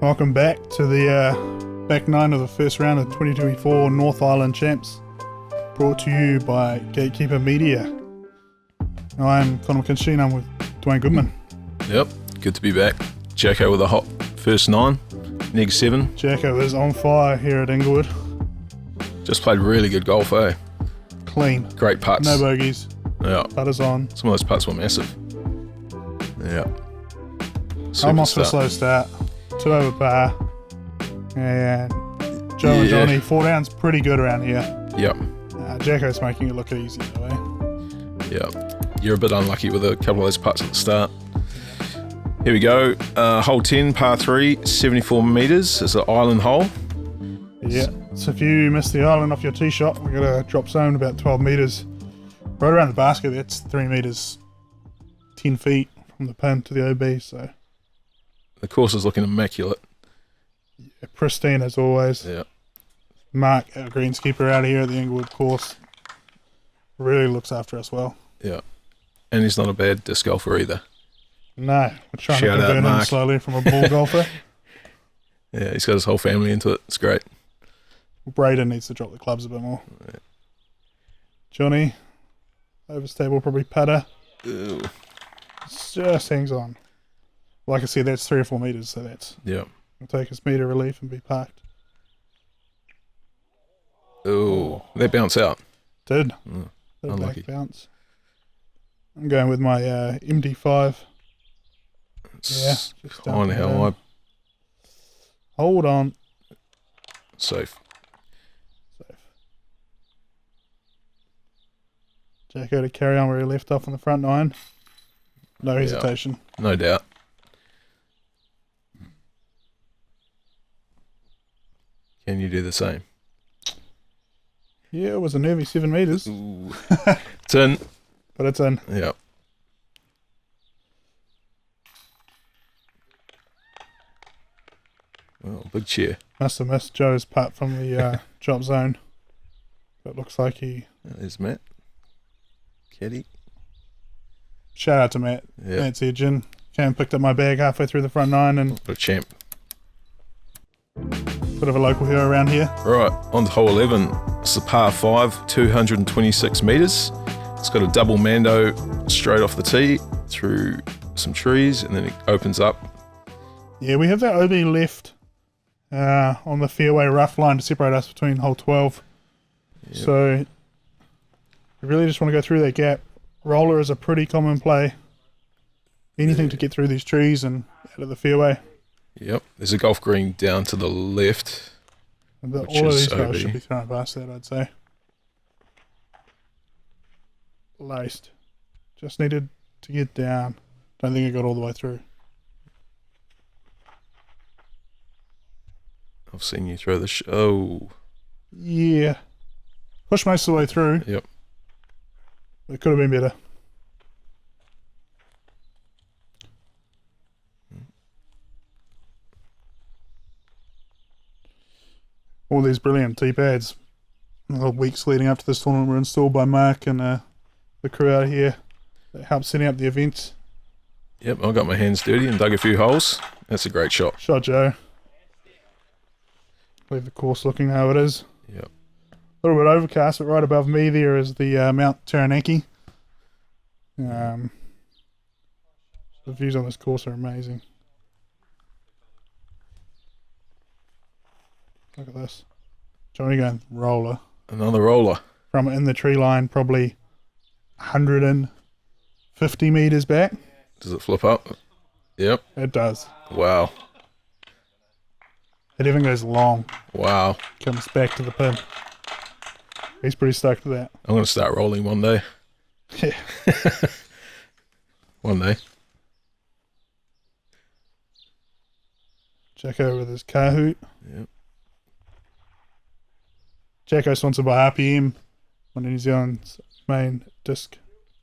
Welcome back to the back nine of the first round of 2024 North Island Champs, brought to you by Gatekeeper Media. I'm Connagh McKinstry and I'm with Dwayne Goodman. Yep, good to be back. Jacko with a hot first nine, neg 7. Jacko is on fire here at Inglewood. Just played really good golf, eh? Clean. Great putts. No bogeys. Yeah. Putters on. Some of those putts were massive. Yeah. I'm off to a slow start. 2 over par. And Joe and Johnny, 4 down's pretty good around here. Yep. Jacko's making it look easy though, eh? Yeah. You're a bit unlucky with a couple of those putts at the start. Here we go. Hole 10, par 3, 74 metres. It's an island hole. Yeah. So if you miss the island off your tee shot, we've got a drop zone about 12 metres. Right around the basket, that's 3 metres, 10 feet from the pin to the OB, so... The course is looking immaculate. Yeah, pristine as always. Yeah. Mark, our greenskeeper out here at the Inglewood course, really looks after us well. Yeah. And he's not a bad disc golfer either. No, we're trying Shout to out, convert him Mark. slowly from a ball golfer. Yeah, he's got his whole family into it. It's great. Braden needs to drop the clubs a bit more. Yeah. Johnny, overstable, probably putter. Ooh. Just hangs on. Like I said, that's 3 or 4 metres, so that's... Yeah. We'll take his metre relief and be parked. Ooh. They bounce out. Did. Mm. Bit of Unlucky. back bounce. I'm going with my MD5. It's just kind of down. how I... Hold on. Safe. Jacko to carry on where he left off on the front 9. No hesitation. No doubt. Can you do the same? Yeah, it was a nervy 7 metres. Ooh. It's in. But it's in. Yeah. Well, big cheer. Must have missed Joe's putt from the drop zone. But looks like he... There's Matt. Caddy. Shout out to Matt. Yeah. Matt's edging. Came and picked up my bag halfway through the front 9 and What a champ. bit of a local hero around here. Right, on to hole 11. It's a par 5, 226 metres. It's got a double mando straight off the tee through some trees, and then it opens up. Yeah, we have that OB left on the fairway rough line to separate us between hole 12. Yep. So we really just want to go through that gap. Roller is a pretty common play. Anything to get through these trees and out of the fairway. Yep, there's a golf green down to the left. Which All of is these guys OB. should be thrown past that, I'd say. Laced. Just needed to get down. Don't think it got all the way through. I've seen you throw the oh. Yeah. Pushed most of the way through. Yep. It could have been better. All these brilliant tee pads. The weeks leading up to this tournament were installed by Mark and the crew out here that helped setting up the events. Yep, I got my hands dirty and dug a few holes. That's a great shot. Shot Joe. Leave the course looking how it is. Yep. A little bit overcast, but right above me there is the Mount Taranaki. The views on this course are amazing. Look at this. Johnny going roller. Another roller. From in the tree line, probably 150 metres back. Does it flip up? Yep. It does. Wow. It even goes long. Wow. Comes back to the pin. He's pretty stoked with that. I'm going to start rolling one day. Yeah. One day. Jacko with his Kahoot. Yep. Jacko sponsored by RPM, one of New Zealand's main disc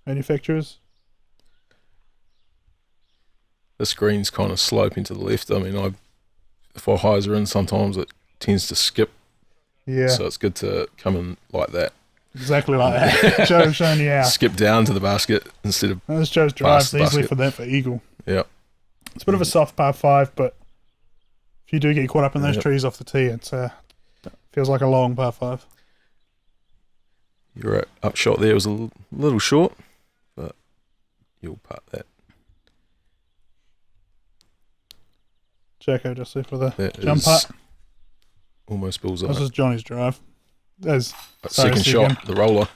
manufacturers. This green's kind of sloping to the left. I mean, if I hyzer in, sometimes it tends to skip. Yeah, So it's good to come in like that. exactly like that. Joe's showing you how. Skip down to the basket instead of... This Joe's drives Past the easily basket. for that for eagle. Yep. It's a bit of a soft par 5, but if If you do get caught up in those trees off the tee, it feels like a long par 5. Your upshot there was a little short, but you'll putt that. Jacko just left with a That jump is putt. Almost bullseye. This is Johnny's drive. There's Second shot, the roller.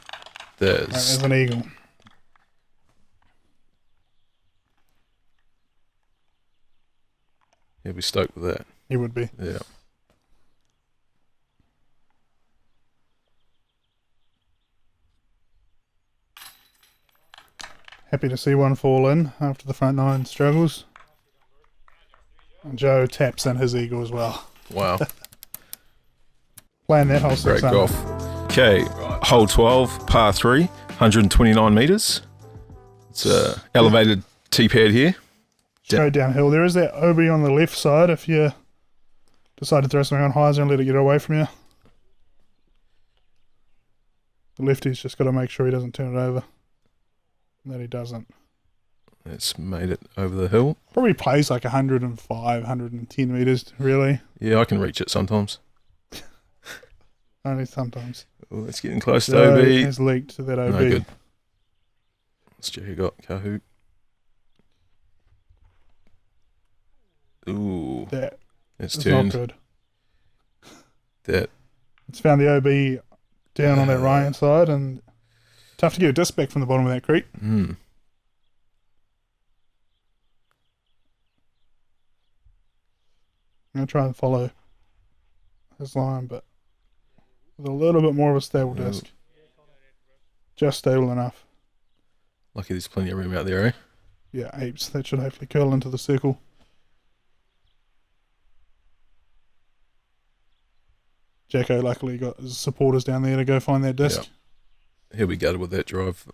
There's an eagle. He'll be stoked with that. He would be. Yeah. Happy to see one fall in after the front 9 struggles. And Joe taps in his eagle as well. Wow. Playing that whole Great 6 under. golf. Okay, hole 12, par 3, 129 metres. It's a elevated tee pad here. Straight downhill. There is that OB on the left side if you decide to throw something on hyzer and let it get away from you. The lefty's just got to make sure he doesn't turn it over. And that he doesn't. It's made it over the hill. Probably plays like 105, 110 metres, really. Yeah, I can reach it sometimes. Only sometimes. Oh, it's getting close to Joe OB. has leaked to that OB. No good. What's Joe got? Kahoot. Ooh. It's It's turned. not good. That. It's found the OB down on that right hand side, and tough to get a disc back from the bottom of that creek. Mm. I'm going to try and follow his line, but with a little bit more of a stable disc. Just stable enough. Lucky there's plenty of room out there, eh? Yeah, heaps. That should hopefully curl into the circle. Jacko luckily got his supporters down there to go find that disc. Yeah. He'll be gutted with that drive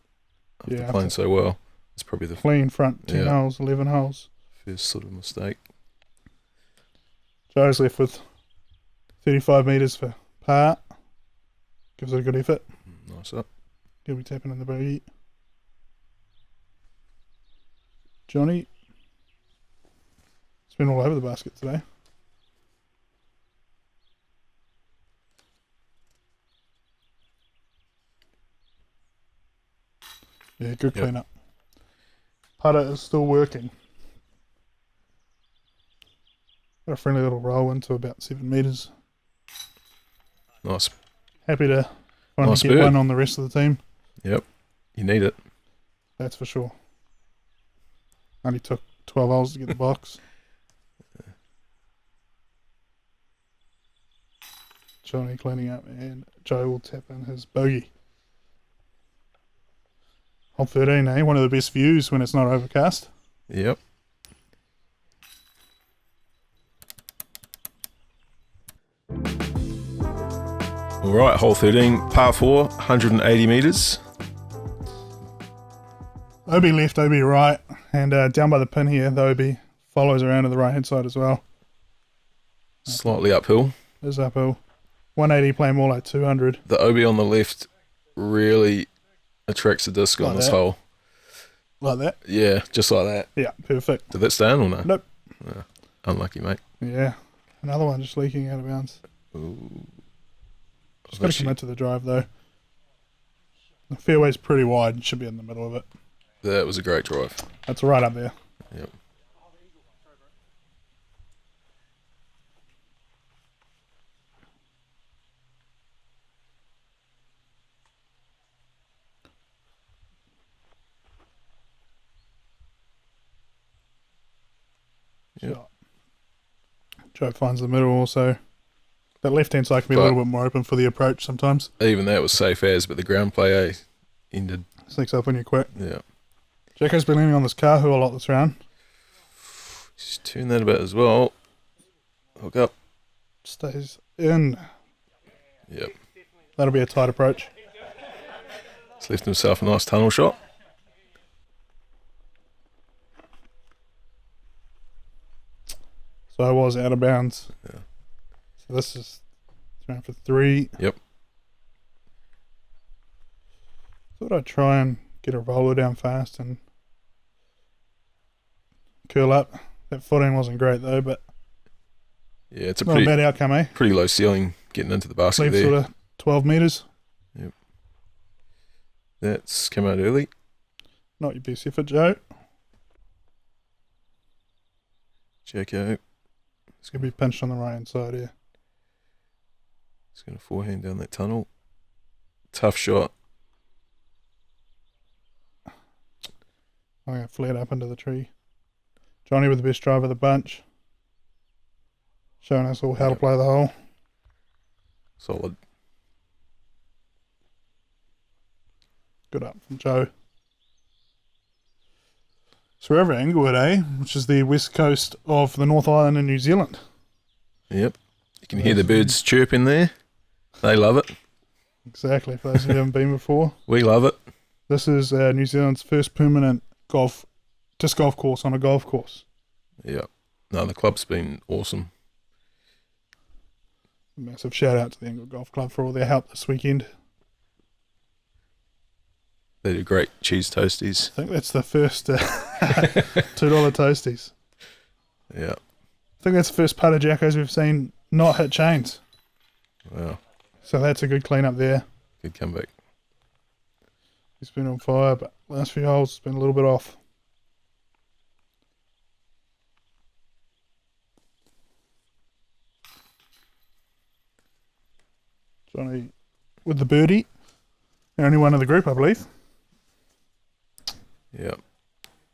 after Yeah, playing so well. It's probably the Clean front 10 holes, 11 holes. first sort of mistake. Joe's left with 35 metres for par. Gives it a good effort. Nice up. He'll be tapping in the bogey. Johnny. It's been all over the basket today. Yeah, good cleanup. Putter is still working. Got a friendly little roll into about 7 metres. Nice. Happy to finally Nice get bird. one on the rest of the team. Yep. You need it. That's for sure. Only took 12 holes to get the box. Johnny cleaning up, and Joe will tap in his bogey. Hole 13, eh? One of the best views when it's not overcast. Yep. All right, hole 13, par 4, 180 metres. OB left, OB right, and down by the pin here, the OB follows around to the right hand side as well. Slightly uphill. Is uphill. 180 playing more like 200. The OB on the left really attracts the disc on Like this that? hole. Like that? Yeah, just like that. Yeah, perfect. Did that stay in or no? Nope. Unlucky, mate. Yeah. Another one just leaking out of bounds. Ooh. Just got to commit to the drive though. The fairway's pretty wide and should be in the middle of it. That was a great drive. That's right up there. Yep. Yep. Shot. Joe finds the middle also. That left hand side can be a But- little bit more open for the approach sometimes. Even that was safe as, but the ground play ended. Sneaks up on you quick. Yeah. Jacko's been leaning on this Kahoot a lot this round. Just turn that a bit as well. Hook up. Stays in. Yep. That'll be a tight approach. He's left himself a nice tunnel shot. So I was out of bounds. Yeah. So this is round for 3. Yep. Thought I'd try and get a roller down fast and curl up. That footing wasn't great though, but Yeah, it's a Not a bad outcome, eh? pretty low ceiling getting into the basket Leave there. sort of 12 metres. Yep. That's come out early. Not your best effort, Joe. Jacko. It's going to be pinched on the right hand side here. He's going to forehand down that tunnel. Tough shot. I'm going to flat up into the tree. Johnny with the best drive of the bunch. Showing us all how to play the hole. Solid. Good up from Joe. So we're over at Inglewood, eh? Which is the west coast of the North Island in New Zealand. Yep. You can hear the birds chirping there. They love it. Exactly, for those who haven't been before. We love it. This is New Zealand's first permanent disc golf course on a golf course. Yep. No, the club's been awesome. Massive shout out to the Inglewood Golf Club for all their help this weekend. They do great cheese toasties. I think that's the first $2 toasties. Yeah. I think that's the first putter jackos we've seen not hit chains. Wow. So that's a good clean up there. Good comeback. He's been on fire, but last few holes has been a little bit off. Johnny with the birdie. The only one of the group, I believe. Yeah.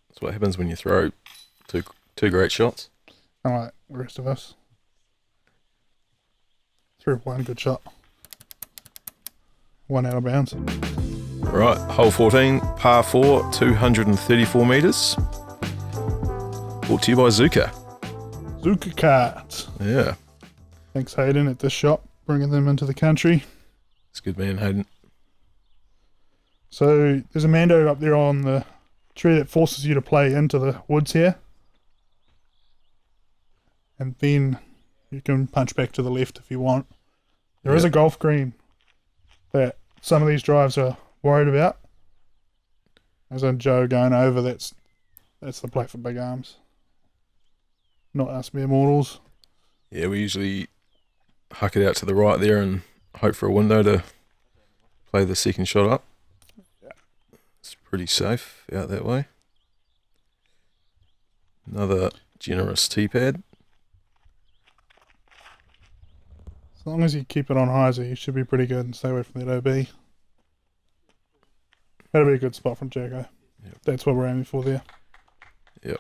That's what happens when you throw two great shots. Unlike the rest of us. Threw one good shot. One out of bounds. Right, hole 14, par 4, 234 metres. Brought to you by Zuka. Zuka cards. Yeah. Thanks, Hayden, at this shop, bringing them into the country. It's a good man, Hayden. So there's a mando up there on the tree that forces you to play into the woods here. And then you can punch back to the left if you want. There is a golf green that some of these drives are worried about. As in Joe going over, that's the play for big arms. Not us mere mortals. Yeah, we usually huck it out to the right there and hope for a window to play the second shot up. Yeah. It's pretty safe out that way. Another generous tee pad. As long as you keep it on hyzer, you should be pretty good and stay away from that OB. That'll be a good spot from Jacko. Yep. That's what we're aiming for there. Yep.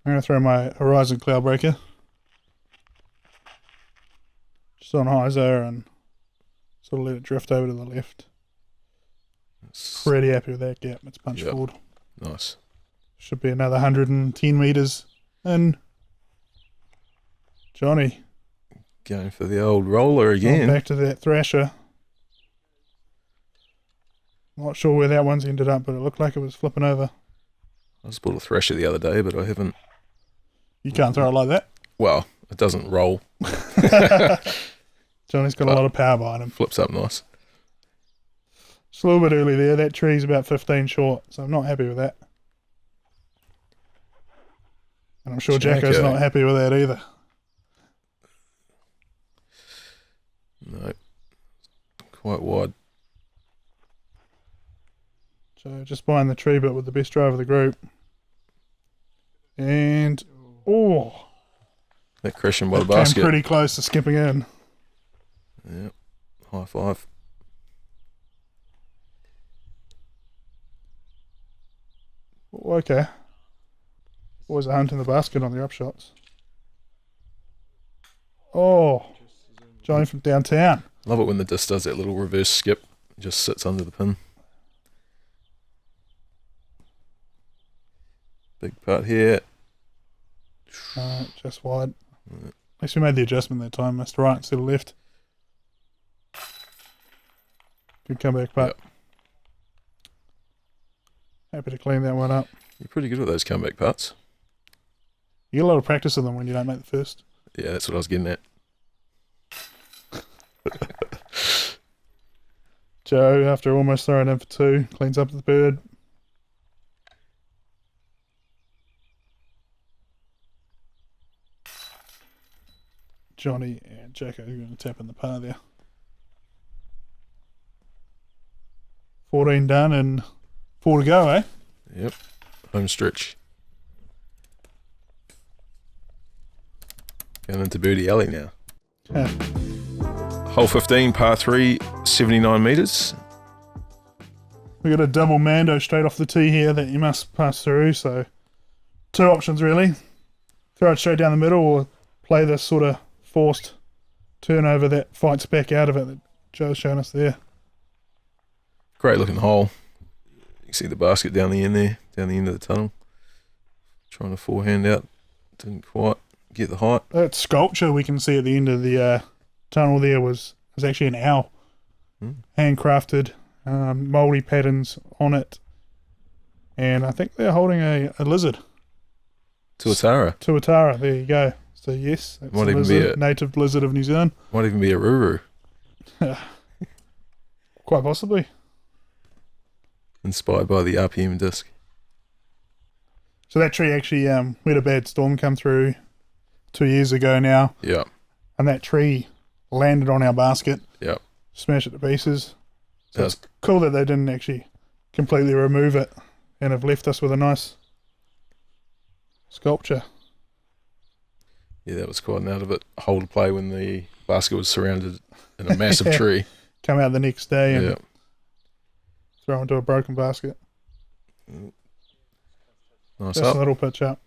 I'm going to throw my Horizon Cloud Breaker. Just on hyzer and sort of let it drift over to the left. Pretty happy with that gap. It's punched forward. Nice. Should be another 110 metres in. Johnny. Going for the old roller again. Back to that Thrasher. Not sure where that one's ended up, but it looked like it was flipping over. I just bought a Thrasher the other day, but I haven't. You can't throw it like that. Well, it doesn't roll. Johnny's got a lot of power behind him. Flips up nice. Just a little bit early there. That tree's about 15 short, so I'm not happy with that. And I'm sure Jacko's not happy with that either. No. Quite wide. So just behind the tree, but with the best drive of the group. And, That crashing by the came basket. pretty close to skipping in. Yep. High five. Okay. Always a hunt in the basket on the upshots. Oh, Johnny from downtown. Love it when the disc does that little reverse skip. Just sits under the pin. Big putt here. Just wide. At least we made the adjustment that time. Missed right instead of left. Good comeback putt. Yep. Happy to clean that one up. You're pretty good with those comeback putts. You get a lot of practice of them when you don't make the first. Yeah, that's what I was getting at. Joe, after almost throwing in for two, cleans up the bird. Johnny and Jacko are going to tap in the par there. 14 done and 4 to go, eh? Yep. Home stretch. Going into Birdie Alley now. Yeah. Hole 15, par 3, 79 metres. We got a double Mando straight off the tee here that you must pass through, so 2 options really. Throw it straight down the middle or play this sort of forced turnover that fights back out of it that Joe's shown us there. Great looking hole. You can see the basket down the end there, down the end of the tunnel. Trying to forehand out. Didn't quite get the height. That sculpture we can see at the end of the tunnel there was actually an owl. Handcrafted, mouldy patterns on it. And I think they're holding a lizard. Tuatara, there you go. So yes, that's Might a even lizard, be a native lizard of New Zealand. Might even be a ruru. Quite possibly. Inspired by the RPM disc. So that tree actually, we had a bad storm come through 2 years ago now. Yeah. And that tree landed on our basket. Yeah. Smashed it to pieces. So That's it's cool that they didn't actually completely remove it and have left us with a nice sculpture. Yeah, that was quite an out of it hole to play when the basket was surrounded in a massive tree. Come out the next day and Yeah. throw into a broken basket. Nice Just up. a little pitch up.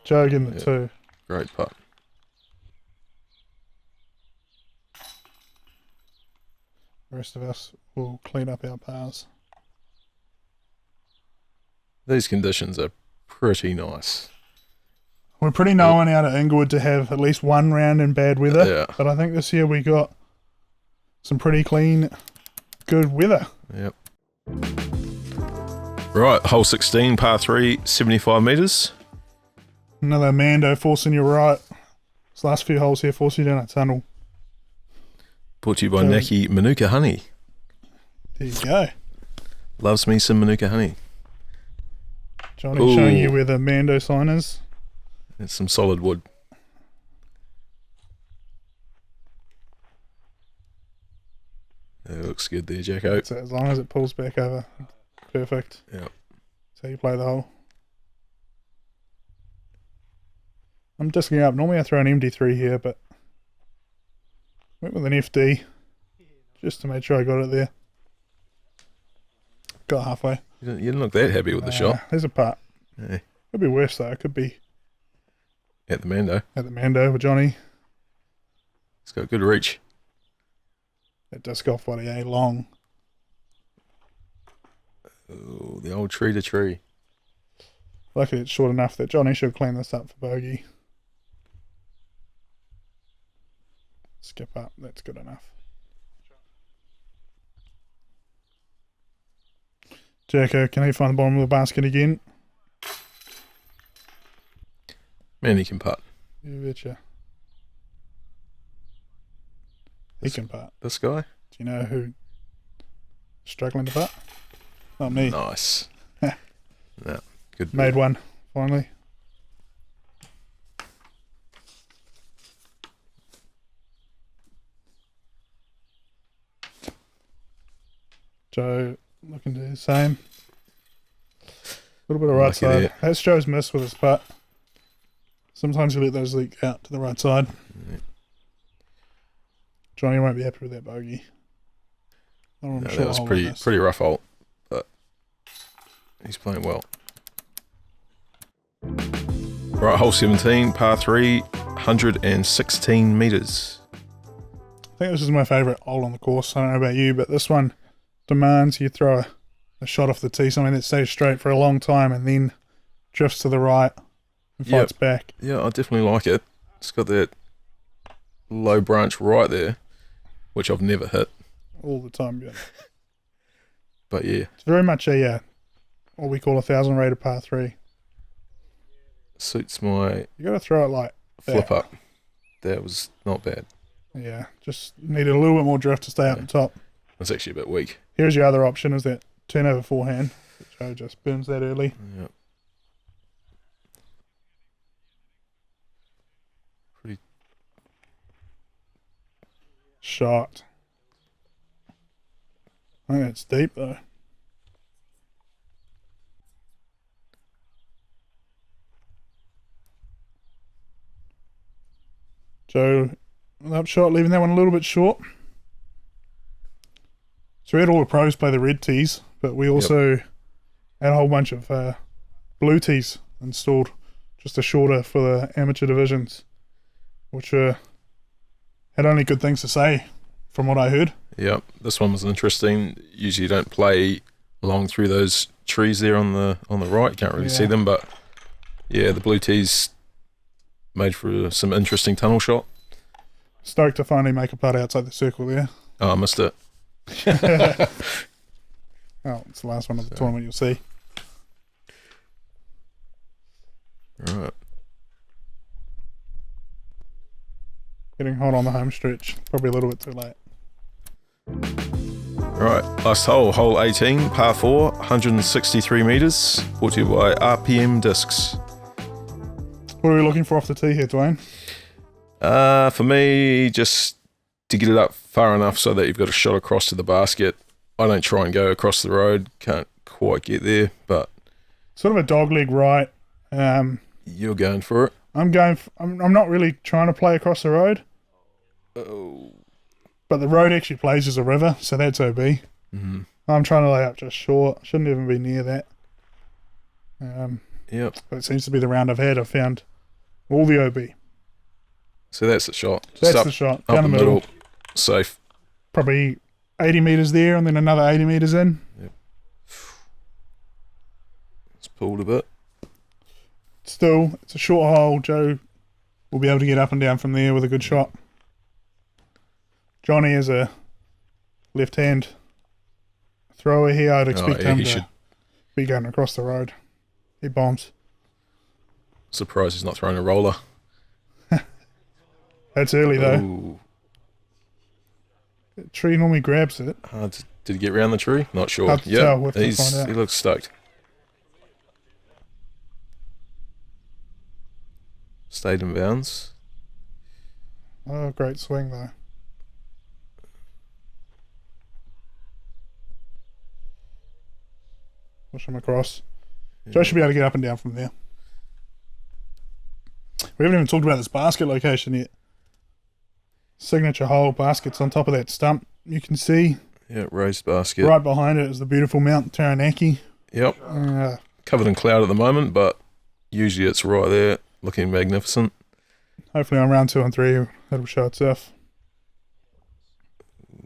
Joe getting the 2. Great putt. The rest of us will clean up our pars. These conditions are pretty nice. We're pretty known out at Inglewood to have at least one round in bad weather. Yeah. But I think this year we got some pretty clean, good weather. Yep. Right, hole 16, par 3, 75 metres. Another Mando forcing you right. This last few holes here force you down a tunnel. Brought to you by Naki Manuka Honey. There you go. Loves me some Manuka Honey. Johnny showing you where the Mando sign is. It's some solid wood. It looks good there, Jacko. So as long as it pulls back over, perfect. Yeah. That's how you play the hole. I'm disking up. Normally I throw an MD3 here, but went with an FD just to make sure I got it there. Got halfway. You didn't look that happy with the shot. There's a putt. Yeah. Could be worse though. It could be At the Mando. at the Mando with Johnny. It's got good reach. That disc golf body, long. Oh, the old tree to tree. Luckily it's short enough that Johnny should clean this up for bogey. Skip up. That's good enough. Jacko, can he find the bottom of the basket again? Man, he can putt. You betcha. He can putt. This guy? Do you know who struggling to putt? Not me. Nice. No, good. Made one, finally. Joe looking to do the same. A little bit of right Lucky side. there. That's Joe's miss with his putt. Sometimes you let those leak out to the right side. Yeah. Johnny won't be happy with that bogey. No, that was pretty rough hole, but he's playing well. Right, hole 17, par 3, 116 metres. I think this is my favourite hole on the course. I don't know about you, but this one demands you throw a shot off the tee, something that stays straight for a long time and then drifts to the right and fights back. Yeah, I definitely like it. It's got that low branch right there, which I've never hit. All the time, yeah. But yeah, It's very much a what we call 1,000 rated par 3. suits my You got to throw it like flip that. up. That was not bad. Yeah, just needed a little bit more drift to stay up the top. It's actually a bit weak. Here's your other option: is that turnover forehand. Joe just burns that early. Yeah. shot. I think it's deep though. Joe, up shot, leaving that one a little bit short. So we had all the pros play the red tees, but we also had a whole bunch of blue tees installed, just a shorter for the amateur divisions, which had only good things to say from what I heard. Yep, this one was interesting. Usually you don't play along through those trees there on the right. Can't really see them, but yeah, the blue tees made for some interesting tunnel shot. Stoked to finally make a putt outside the circle there. Oh, I missed it. Oh, it's the last one of the tournament, you'll see. Right. Getting hot on the home stretch. Probably a little bit too late. Right, last hole, hole 18, par 4, 163 metres, brought to you by RPM Discs. What are we looking for off the tee here, Dwayne? For me, just to get it up far enough so that you've got a shot across to the basket. I don't try and go across the road, can't quite get there, but... Sort of a dog leg right. You're going for it. I'm not really trying to play across the road. Oh. But the road actually plays as a river, so that's OB. Mm-hmm. I'm trying to lay up just short. Shouldn't even be near that. Yep. But it seems to be the round I've had. I've found all the OB. So that's the shot. That's the shot. Up Down the middle. Safe. Probably 80 metres there and then another 80 metres in. Yep. It's pulled a bit. Still, it's a short hole. Joe will be able to get up and down from there with a good shot. Johnny is a left-hand thrower here. I'd expect him to be going across the road. He bombs. Surprised he's not throwing a roller. That's early though. Ooh. The tree normally grabs it. Did he get round the tree? Not sure. Hard to tell. We'll have to find out. He looks stoked. Stayed in bounds. Oh, great swing though. Push him across. Yeah. Joe should be able to get up and down from there. We haven't even talked about this basket location yet. Signature hole, basket's on top of that stump. You can see. Yeah, raised basket. Right behind it is the beautiful Mount Taranaki. Yep. Covered in cloud at the moment, but usually it's right there, looking magnificent. Hopefully on round 2 and 3 it'll show itself.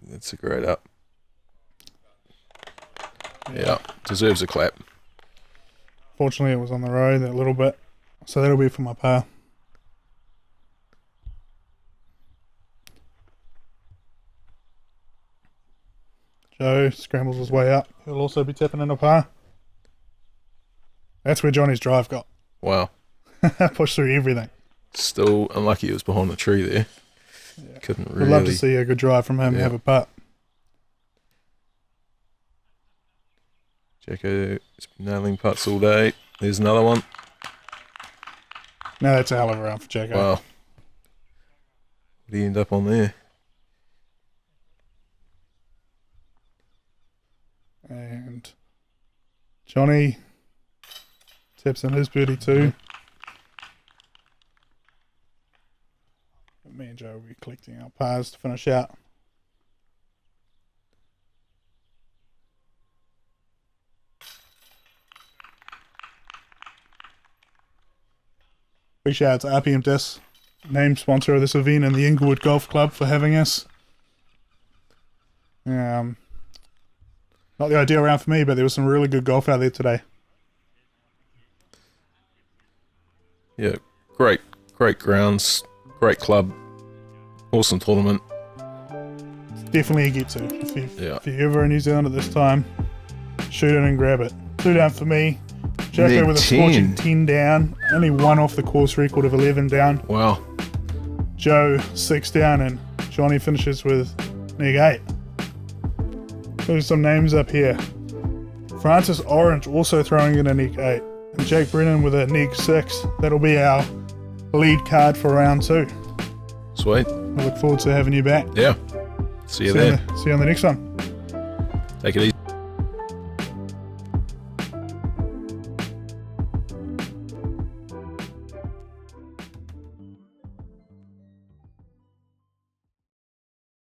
That's a great up. Yeah, deserves a clap. Fortunately it was on the road a little bit, so that'll be for my par. Joe scrambles his way up. He'll also be tipping in a par. That's where Johnny's drive got. Wow. Pushed through everything. Still unlucky it was behind the tree there. Yeah. Couldn't really... We'd love to see a good drive from him and have a putt. Jacko's been nailing putts all day. There's another one. No, that's a hell of a round for Jacko. Wow. What did he end up on there? And Johnny tips in his birdie too. Me and Joe will be collecting our pars to finish out. Big shout out to RPM Discs, named sponsor of this event, and the Inglewood Golf Club for having us. Not the ideal round for me, but there was some really good golf out there today. Yeah, great grounds, great club, awesome tournament. Definitely a get to. If you're ever in New Zealand at this time, shoot it and grab it. 2 down for me. Jacko with a scorching 10 down. Only 1 off the course record of 11 down. Wow. Joe 6 down, and Johnny finishes with neg 8. There's some names up here. Francis Orange also throwing in a neg 8. And Jake Brennan with a neg 6. That'll be our lead card for round 2. Sweet. I look forward to having you back. Yeah. See you then. See you on the next one. Take it easy.